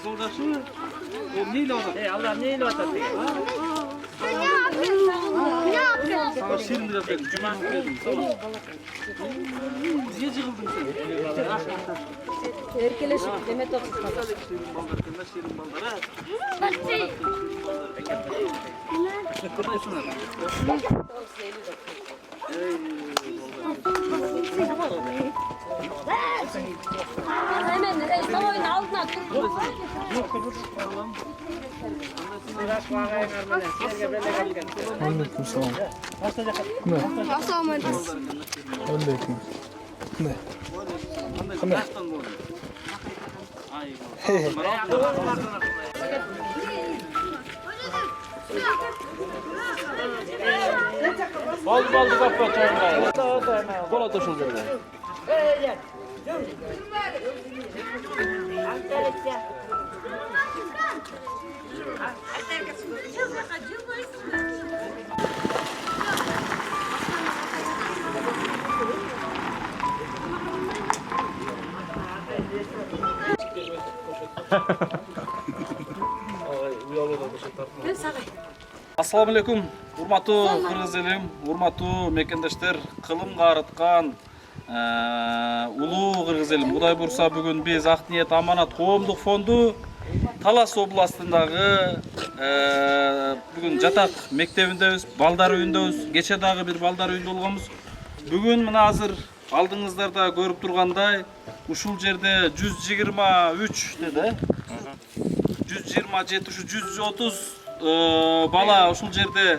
Sol jакшы. O neyle atar? Allah neyle atar? Ne yapıyorsun? Sana şirin biraz verdim. Cuma verdim. Tamam. Niye cıgıldın sen? Erkeleşip Demet olsun. Şirin ballar, kırmızı şirin ballar ha. Hemen savaşın altına dur. Aleykümselam. Aleyküm. Ne? Ne? Baldı kapı çayına. Kola toşul dedi. Assalamu alaikum. Урматтуу кыргыз элим, урматтуу мекендештер, кылым каарыткан улуу кыргыз элим. Кудай бурса бүгүн биз Ак Ниет Аманат коомдук фонду Талас областындагы бүгүн жатак мектебиндебиз, балдар үйүндөбүз. Кече дагы бир балдар үйүндө болгонбуз. Бүгүн мына азыр алдыңыздарда көрүп тургандай ушул жерде 123 деди. 127 130 бала ушул жерде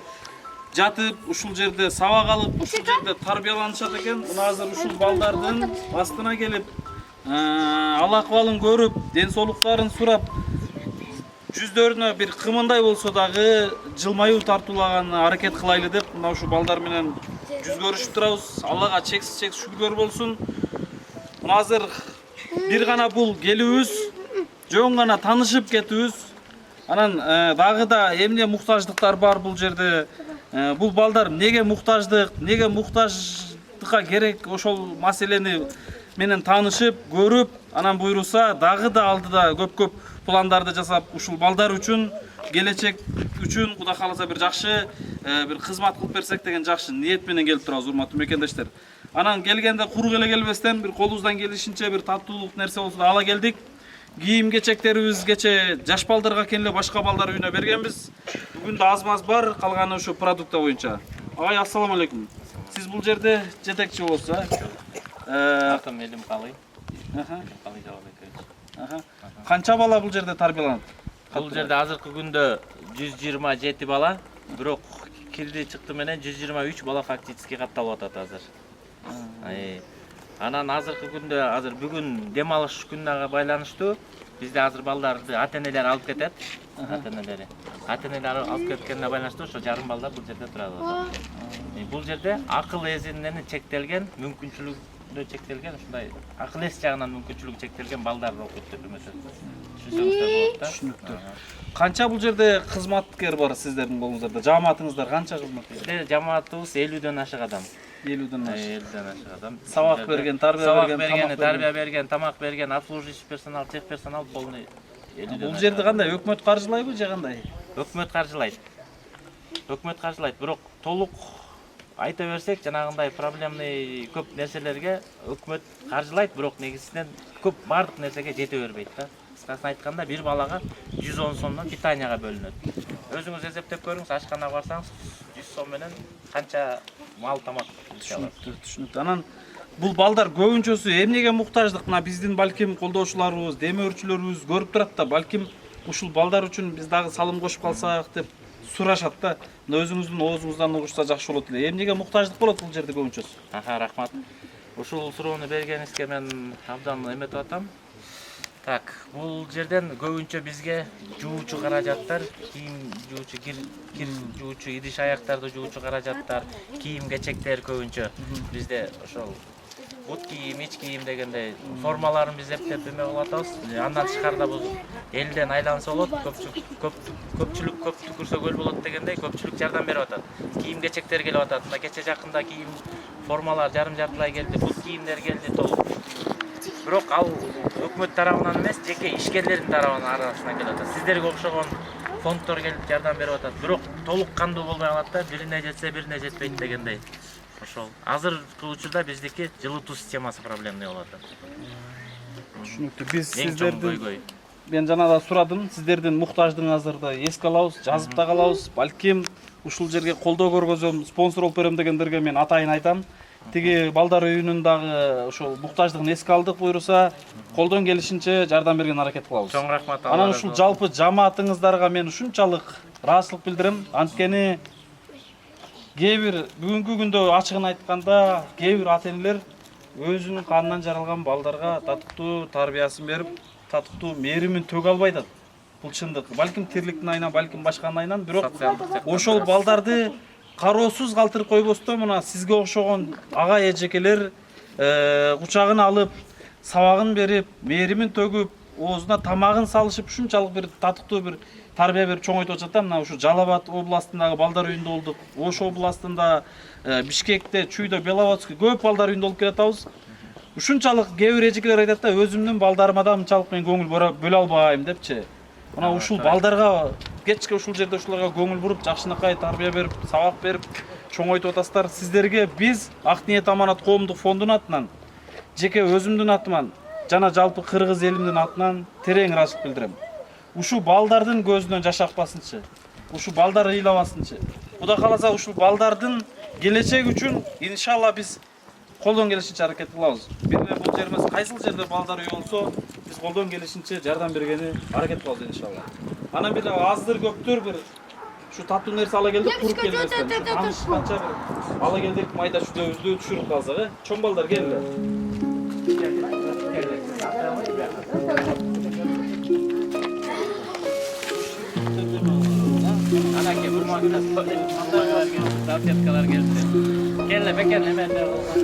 жатып, ушул жерде сабак алып, ушул жерде тарбияланышат экен. Мына азыр ушул балдардын астына келип, ал-акыбалын көрүп, ден соолуктарын сурап, жүздөрүнө бир кымындай болсо дагы жылмаюу тартуулаган аракет кылайлы деп, мына ушул балдар менен жүз көрүшүп турабыз. Аллага чексиз шүгүрлөр болсун. Мына азыр бир гана бул келүүбүз, жөн гана таанышып кетүүбүз. Анан дагы да эмне муктаждыктар бар бул жерде? Бул балдар неге муктаждыкка керек, ошол маселени менен таанышып, көрүп, анан буйруса дагы да алдыда көп пландарды жасап, ушул балдар үчүн, келечек үчүн Кудай кааласа бир жакшы бир кызмат кылып берсек деген жакшы ниет менен келип турабыз, урматтуу мекендештер. Анан келгенде курук эле келбестен, бир колубуздан келишинче бир таттуулук нерсе болсо да ала келдик. Кийим кечектерибиз кече жаш балдарга экен эле башка балдар үйүнө бергенбиз. Бүгүн да аз-маз бар, калганы ошо продукта боюнча. Агай, ассаламу алейкум. Сиз бул жерде жетекчи болсо, Атым элим калый. Калый жабек. Канча бала бул жерде тарбияланат? Бул жерде азыркы күндө 127 бала, бирок кирди чыкты менен 123 бала фактически катталып атат азыр. Анан азыркы күндө азыр бүгүн дем алыш күнүнө байланыштуу бизде азыр балдарды ата-энелер алып кетет. Ата-энелер алып кеткенине байланыштуу ошо жарым балдар бул жерде турат. Бул жерде акыл эзинен чектелген, мүмкүнчүлүгү чектелген, ушундай акыл эс жагынан мүмкүнчүлүгү чектелген балдар окуп жүрмөсөт. Түшүнсөңүздөр болот да. Түшүнүктүү. Канча бул жерде кызматкер бар сиздердин колуңуздарда? Жамаатыңыздар канча кызматкер? Бизде жамаатыбыз 50дөн ашык адам. 50дөн ашык адам. Сабак берген, тарбия берген, тамак берген, обслуживающий персонал, тех персонал полный 50дөн. Бул жерди кандай? Өкмөт каржылайбы же кандай? Өкмөт каржылайт. Бирок толук айта берсек, жанагындай проблемный көп нерселерге өкмөт каржылайт, бирок негизинен көп бардык нерсеге жете бербейт да. Кыскасын айтканда, бир балага 110 сомдон питанияга бөлүнөт. Өзүңүз эсептеп көрүңүз, ашканага барсаңыз 100 сом менен канча мал тамак түшүнүктүү. Анан бул балдар көбүнчөсү эмнеге муктаждык? Мына биздин балким колдоочуларыбыз, демөөрчүлөрүбүз көрүп турат да, балким ушул балдар үчүн биз дагы салым кошуп калсак деп сурашат да. Мына өзүңүздүн оозуңуздан угушса жакшы болот эле. Эмнеге муктаждык болот бул жерде көбүнчөсү? Рахмат. Ушул суроону бергениңизге мен абдан эметип атам. Так, бул жерден көбүнчө бизге жуучу каражаттар, кийим жуучу, кир жуучу, идиш аяктарды жуучу каражаттар, кийим кечектер көбүнчө бизде ошол бут кийим, ич кийим дегендей формаларын биз эптеп эме кылып атабыз. Андан тышкарыда бул элден айланса болот, көпчүлүк көп түкүрсө көл болот дегендей көпчүлүк жардам берип атат. Кийим кечектер келип атат. Мына кече жакында кийим формалар жарым жартылай келди, бут кийимдер келди толук. бирок ал өкмөт тарабынан эмес, жеке ишкерлердин тарабынан арасынан келип атат. Сиздерге окшогон фонддор келип жардам берип атат. Бирок толук кандуу болбой калат да, бирине жетсе, бирине жетпейт дегендей. Ошол. Азыркы учурда биздики жылытуу системасы проблемный болуп атат. Түшүнүктүү. Биз Эң чоң сиздердин көйгөй. мен жанагы сурадым, сиздердин муктаждыгыңыздарды эске алабыз, жазып да калабыз. Балким ушул жерге колдоо көргөзөм, спонсор болуп берем дегендерге мен атайын айтам. Тиги балдар үйүнүн дагы ошол муктаждыгын эске алдык буйруса, колдон келишинче жардам берген аракет кылабыз. Чоң рахмат. Анан ушул жалпы жамаатыңыздарга мен ушунчалык ыраазычылык билдирем. Анткени кээ бир бүгүнкү күндө ачыгын айтканда, кээ бир ата-энелер өзүнүн канынан жаралган балдарга татыктуу тарбиясын берип, татыктуу мээримин төгө албай атат. Бул чындык. Балким тирликтин айынан, балким башканын айынан, бирок ошол балдарды кароосуз калтырып койбостон мына сизге окшогон ага эжекелер кучагын алып, сабагын берип, мээримин төгүп, оозуна тамагын салышып, ушунчалык бир татыктуу бир тарбия берип чоңойтуп атат да. Мына ушу Жалал Абад областындагы балдар үйүндө болдук. Ош областында, Бишкекте, Чүйдө, Беловодский көп балдар үйүндө болуп келатабыз. Ушунчалык кээ бир эжекелер айтат да, өзүмдүн балдарыма да мынчалык мен көңүл бөлө албайм депчи. Мына ушул балдарга кечке ушул жерде ушуларга көңүл буруп, жакшынакай тарбия берип, сабак берип чоңойтуп атасыздар. Сиздерге биз Ак ниет аманат коомдук фондунун атынан, жеке өзүмдүн атыман жана жалпы кыргыз элимдин атынан терең ыраазычылык билдирем. Ушул балдардын көзүнөн жаш акпасынчы, ушул балдар ыйлабасынчы. Кудай кааласа ушул балдардын келечеги үчүн иншалла биз колдон келишинче аракет кылабыз. Бир эле бул жер эмес, кайсыл жерде балдар үй болсо, биз колдон келишинче жардам бергени аракет кылабыз иншалла. Анан бир аздыр көптөр бир ушу таттуу нерсе ала келдик, куруп келбестен. Канча бир ала келдик, майда шүдөбүздү түшүрүп калсак, чоң балдар келди. Anake burmakta salfetkalar geldi. Kelle beken hemen de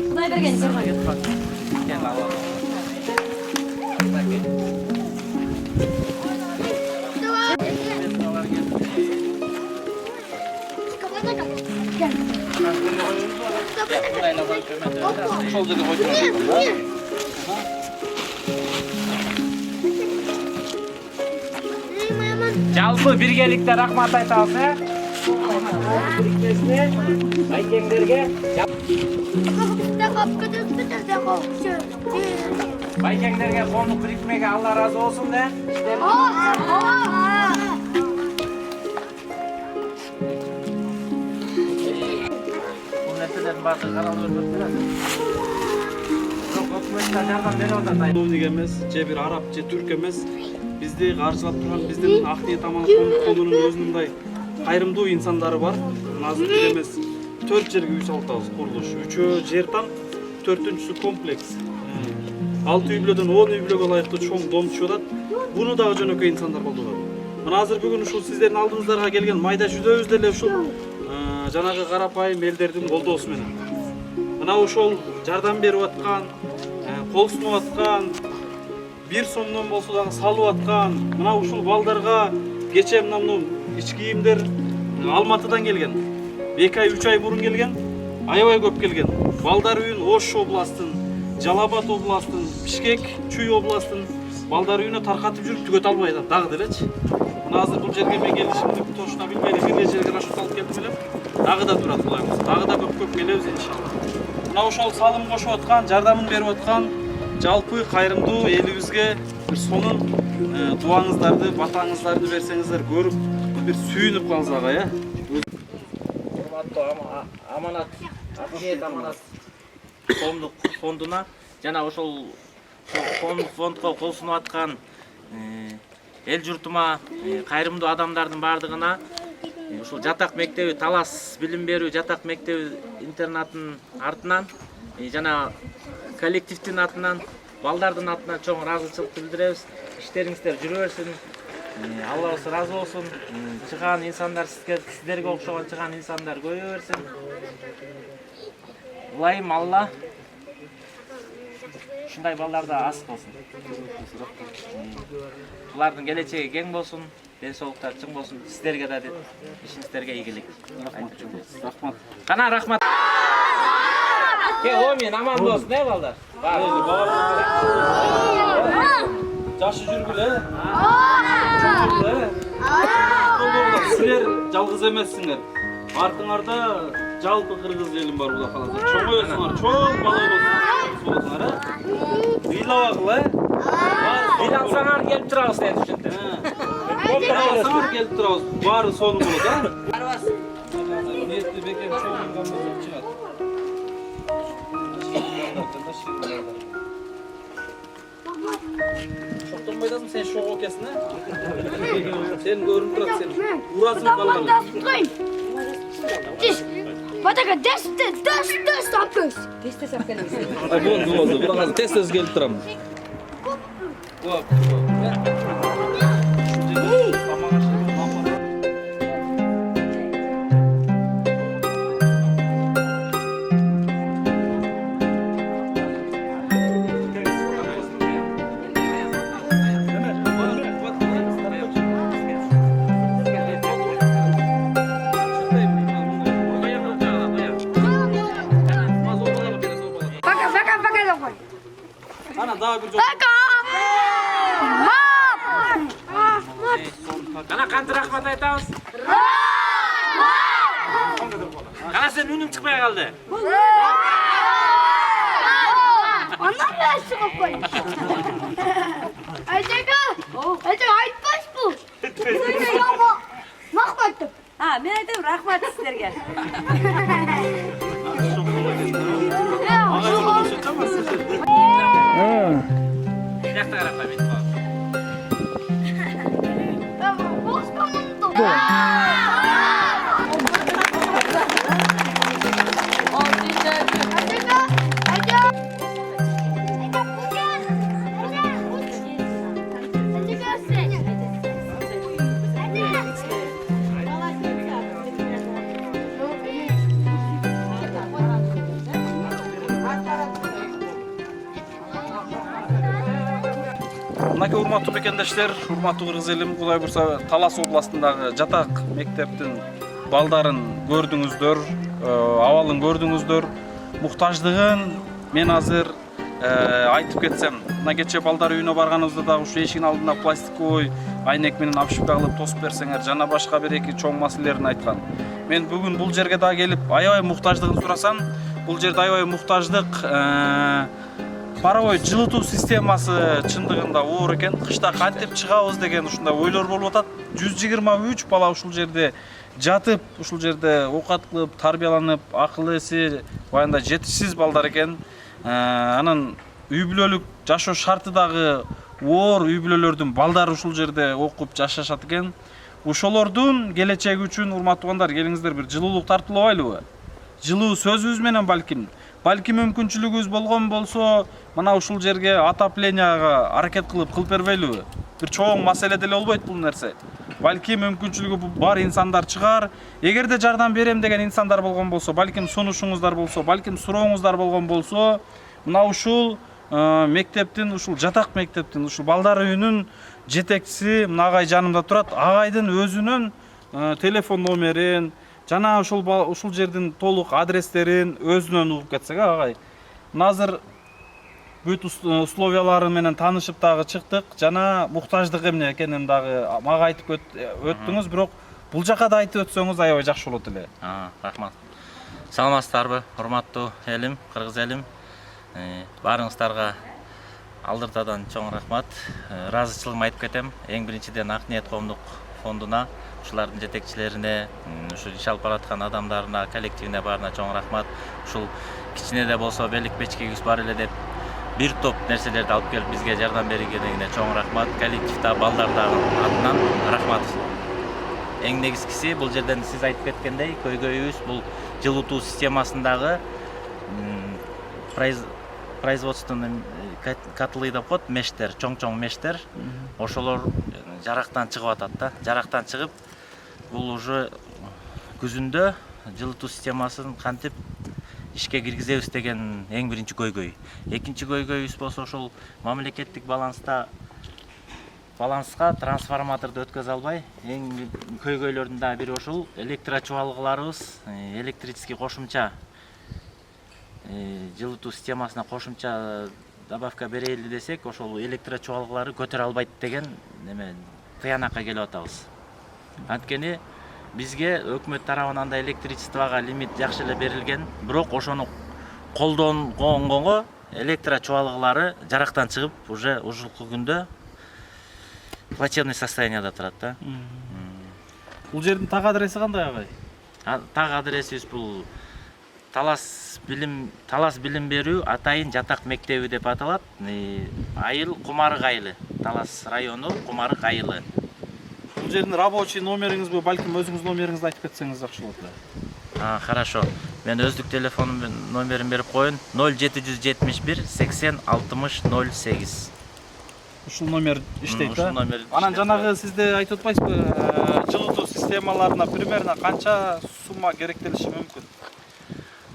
Kuday bergen zorma. Gel alalım. Ошол жерге койдур. Жалпы биргеликте рахмат айтабыз, Байкеңдерге. Байкеңдерге коомдук бирикмеге Алла разы болсун да. Бул нерселердин баардыгы каралып өрбөттүр. Бирок өкмөт да жардам берип атат. Бул эмес, же бир араб, же түрк эмес. Бизди каржылап турган биздин Ак ниет аманат коомдук фондунун өзүнүн мындай кайрымдуу инсандары бар. Азыр бир эмес 4 жерге үй салып атабыз, курулуш. 3-өө жер там, 4-үнчүсү комплекс. 6 үй бүлөдөн 10 үй бүлөгө ылайыктуу чоң дом түшүп атат. Буну дагы жөнөкөй инсандар колдонот. Мына азыр бүгүн ушул сиздердин алдыңыздарга келген майда жүдөбүз деле ушул жанагы карапайым элдердин колдоосу менен. Мына ошол жардам берип аткан, кол сунуп аткан, 1 сомдон болсо дагы салып аткан, мына ушул балдарга кече мына ич кийимдер Алматыдан келген. 2 ай 3 ай мурун келген, аябай көп келген. Балдар үйүн Ош областын, Жалал Абад областын, Бишкек, Чүй областын балдар үйүнө таркатып жүрүп түгөт албай атат дагы делечи. Мына азыр бул жерге мен келишимди тошуна билбейли, бир жерге рашут алып келдим элем. Дагы да турат Кудай кылса, дагы да көп келебиз иншалла. Мына ошол салым кошуп аткан, жардамын берип аткан жалпы кайрымдуу элибизге бир сонун дуаңыздарды, батаңыздарды берсеңиздер көрүп бир сүйүнүп калсак, Урматтуу аманат, Ак ниет аманат коомдук фондуна жана ошол фондко кол сунуп аткан эл журтума, кайрымдуу адамдардын баардыгына ушул жатак мектеби, Талас билим берүү жатак мектеби интернатынын артынан жана коллективдин атынан, балдардын атынан чоң ыраазычылык билдиребиз. Иштериңиздер жүрө берсин. Аллабыз разы болсун. Чыган инсандар сиздерге окшогон чыган инсандар көбөйө берсин. Улайым Алла ушундай балдарда аз болсун. Булардын келечеги кең болсун, ден соолуктары чың болсун. Сиздерге да ишиңиздерге ийгилик. Рахмат. Кана рахмат. Ке, аман болсун, балдар. Жашы жүргүлө. Силер жалгыз эмессиңер. Артыңарда жалпы кыргыз элим бар була каласа. Чоңойсуңар, чоң бала болсуңар, ыйлабагыла. Ыйлансаңар келип турабыз деп түшүндү. Ыйлансаңар келип турабыз. Баары сону болот, а? Ниетти бекем чоңойган болсо чыгат. Шоктонбайдасың сен шоқ экенсиң, а? Сен көрүнүп турат сен. Урасың баланы. Батака десте сапкыз. Болду. Буга азыр тез келип турам. Ана дагы бир жол. Кана кантип рахмат айтабыз? Кана сен үнүң чыкпай калды. Андан да чыгып кой. Айжака айтпашпы. Мактап. Мен айтам рахмат сіздерге. Жакта карап бет. Мынакей урматтуу бекендештер, урматтуу кыргыз элим, Кудай бурса Талас областындагы жатак мектептин балдарын көрдүңүздөр, абалын көрдүңүздөр. Муктаждыгын мен азыр айтып кетсем, мына кече балдар үйүнө барганыбызда дагы ушу эшиктин алдына пластиковый айнек менен обшивка кылып тосуп берсеңер, жана башка бир эки чоң маселелерин айткан. Мен бүгүн бул жерге дагы келип аябай муктаждыгын сурасам, бул жерде аябай муктаждык паровой жылытуу системасы чындыгында оор экен. Кышта кантип чыгабыз деген ушундай ойлор болуп атат. 123 бала ушул жерде жатып, ушул жерде оокат кылып, тарбияланып, акыл эси баягындай жетишсиз балдар экен. Анан үй бүлөлүк жашоо шарты дагы оор үй бүлөлөрдүн балдары ушул жерде окуп жашашат экен. Ошолордун келечеги үчүн урматтуу туугандар, келиңиздер бир жылуулук тартуулабайлыбы? Жылуу сөзүбүз менен балким мүмкүнчүлүгүбүз болгон болсо, мына ушул жерге отопленияга аракет кылып бербейлиби? Бир чоң маселе деле болбойт бул нерсе. Балким мүмкүнчүлүгү бар инсандар чыгар. Эгерде жардам берем деген инсандар болгон болсо, балким сунушуңуздар болсо, балким сурооңуздар болгон болсо, мына ушул мектептин, ушул жатак мектептин, ушул балдар үйүнүн жетекчиси мына агай жанымда турат. Агайдын өзүнүн телефон номерин жана ушул жердин толук адрестерин өзүнөн угуп кетсек, агай. Мына азыр бүт условиялары менен таанышып дагы чыктык, жана муктаждык эмне экенин дагы мага айтып өттүңүз, бирок бул жака да айтып өтсөңүз аябай жакшы болот эле. Рахмат. Саламатсыздарбы, урматтуу элим, кыргыз элим. Баарыңыздарга алдыртадан чоң рахмат. Ыраазычылыгымды айтып кетем. Эң биринчиден Ак Ниет коомдук фондуна, ушулардын жетекчилерине, ушул иш алып бараткан адамдарына, коллективине баарына чоң рахмат. Ушул кичине да болсо белик бечкегибиз бар эле деп бир топ нерселерди алып келип бизге жардам бергенине чоң рахмат. Коллективда балдардын атынан рахмат. Эң негизгиси бул жерден сиз айтып кеткендей, көйгөйүбүз бул жылытуу системасындагы производственный котлы деп коет, мештер, чоң мештер, ошолор жарактан чыгып атат да. Жарактан чыгып, бул уже күзүндө жылытуу системасын кантип ишке киргизебиз деген эң биринчи көйгөй. Экинчи көйгөйүбүз болсо ушул мамлекеттик баланска трансформаторду өткөзө албай, эң көйгөйлөрдүн да бири ошол электрочубалгыларыбыз, электрический кошумча жылытуу системасына кошумча добавка берели десек, ошол электро чуалгылары көтөрө албайт деген неме тыянакка келип атабыз. Анткени бизге өкмөт тарабынан да электричествого лимит жакшы эле берилген, бирок ошону колдонгонго электро чуалгылары жарактан чыгып, уже ушулку күндө плачевный состоянияда турат да. Бул жердин так адреси кандай агай? Так адресибиз бул Талас билим берүү атайын жатак мектеби деп аталат. Айыл Кумарык айылы. Талас району Кумарык айылы. Бул жердин рабочий номериңизби, балким өзүңүз номериңизди айтып кетсеңиз жакшы болот эле. Хорошо. Мен өздүк телефонум номерин берип коеюн. 0771 80 60 08. Ушул номер иштейт да? Ушул номер. Анан жанагы сизде айтып атпайсызбы, жылытуу системаларына примерно канча сумма керектелиши мүмкүн?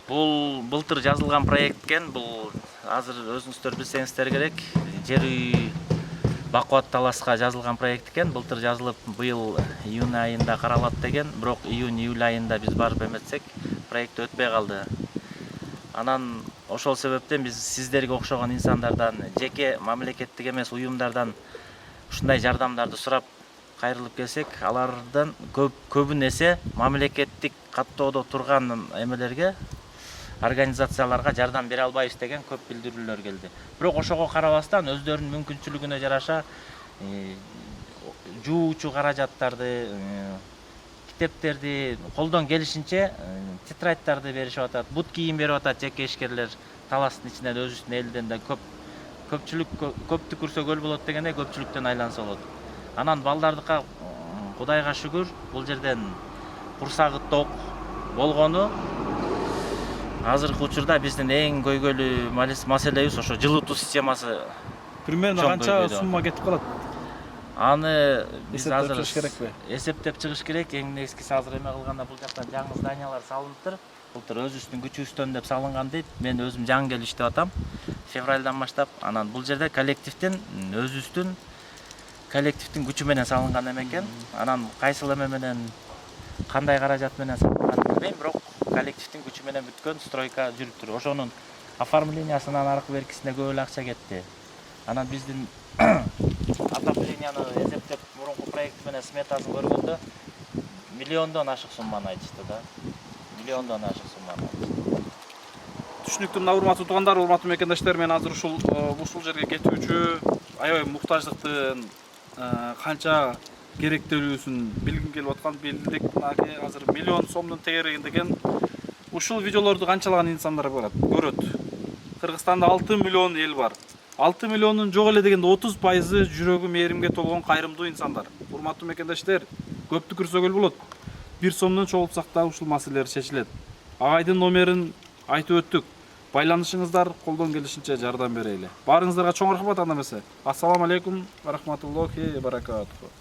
Бул былтыр жазылган проект экен. Бул азыр өзүңүздөр билсеңиздер керек. Жер үй Бакубат Таласка жазылган проект экен. Былтыр жазылып, быйыл июнь айында каралат деген, бирок июнь-июль айында биз барып эметсек, проект өтпөй калды. Анан ошол себептен биз сиздерге окшогон инсандардан, жеке мамлекеттик эмес уюмдардан ушундай жардамдарды сурап кайрылып келсек, алардан көбүн эсе мамлекеттик каттоодо турган эмелерге, организацияларга жардам бере албайбыз деген көп билдирүүлөр келди. Бирок ошого карабастан өздөрүнүн мүмкүнчүлүгүнө жараша жуучу каражаттарды, китептерди колдон келишинче тетрадьдарды беришип атат, бут кийим берип атат жеке ишкерлер. Таластын ичинен өзүбүздүн элден да көпчүлүк көптү көрсө көл болот дегендей көпчүлүктөн айланса болот. Анан балдардыкка Кудайга шүгүр бул жерден курсагы ток болгону азыркы учурда биздин эң көйгөйлүү маселебиз ошо жылытуу системасы. Примерно канча сумма кетип калат? Аны биз Эсептеп азыр чыгыш керекпи? эсептеп чыгыш керек. Эң негизгиси азыр эме кылганда бул жактан жаңы зданиялар салыныптыр. Былтыр өзүбүздүн күчүбүздөн деп салынган дейт. Мен өзүм жаңы келип иштеп атам. Февралдан баштап. Анан бул жерде коллективдин өзүбүздүн коллективдин күчү менен салынган эме экен. Анан кайсыл эме менен кандай каражат менен салынганын билбейм, бирок коллективдин күчү менен бүткөн стройка жүрүптүр. Ошонун оформлениясынан аркы беркисине көп эле акча кетти. Анан биздин отопленияны эсептеп мурунку проект менен сметасын көргөндө миллиондон ашык сумманы айтышты да. Миллиондон ашык сумманы. Түшүнүктүү, мына урматтуу туугандар, урматтуу мекендештер, мен азыр ушул жерге кетүүчү аябай муктаждыктын канча керектелүүсүн билгим келип аткан. Билдик, мынакей азыр миллион сомдун тегерегиндеген ушул видеолорду канчалаган инсандар көрөт. Кыргызстанда 6 миллион эл бар. 6 миллионун жок эле дегенде 30% жүрөгү мээримге толгон кайрымдуу инсандар. Урматтуу мекендештер, көптү көрсөгөл болот. 1 сомдон чогултсак да ушул маселелер чечилет. Агайдын номерин айтып өттүк. Байланышыңыздар, колдон келишинче жардам берели. Баарыңыздарга чоң рахмат анда эмесе. Ассаламу алейкум ва рахматуллахи ва баракатуху.